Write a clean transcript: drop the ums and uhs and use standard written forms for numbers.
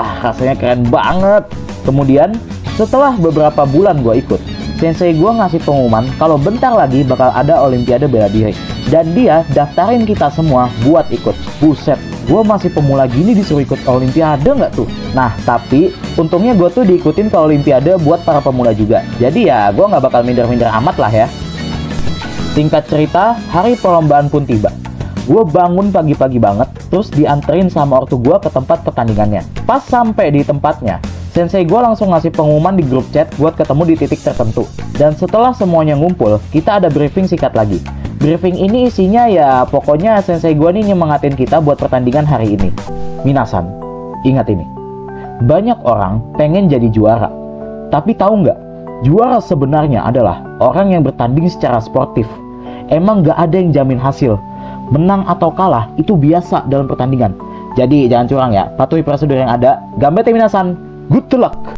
Rasanya keren banget. Kemudian setelah beberapa bulan gue ikut, sensei gue ngasih pengumuman kalau bentar lagi bakal ada olimpiade bela diri. Dan dia daftarin kita semua buat ikut. Buset, gue masih pemula gini disuruh ikut olimpiade nggak tuh? Nah, tapi untungnya gue tuh diikutin ke olimpiade buat para pemula juga. Jadi ya gue nggak bakal minder-minder amat lah ya. Singkat cerita, hari perlombaan pun tiba. Gue bangun pagi-pagi banget, terus dianterin sama ortu gue ke tempat pertandingannya. Pas sampai di tempatnya, sensei gue langsung ngasih pengumuman di grup chat buat ketemu di titik tertentu. Dan setelah semuanya ngumpul, kita ada briefing singkat lagi. Briefing ini isinya ya pokoknya sensei gue nih nyemangatin kita buat pertandingan hari ini. Minasan, ingat ini. Banyak orang pengen jadi juara. Tapi tahu nggak? Juara sebenarnya adalah orang yang bertanding secara sportif. Emang nggak ada yang jamin hasil. Menang atau kalah itu biasa dalam pertandingan. Jadi jangan curang ya, patuhi prosedur yang ada. Gambete minasan, good luck!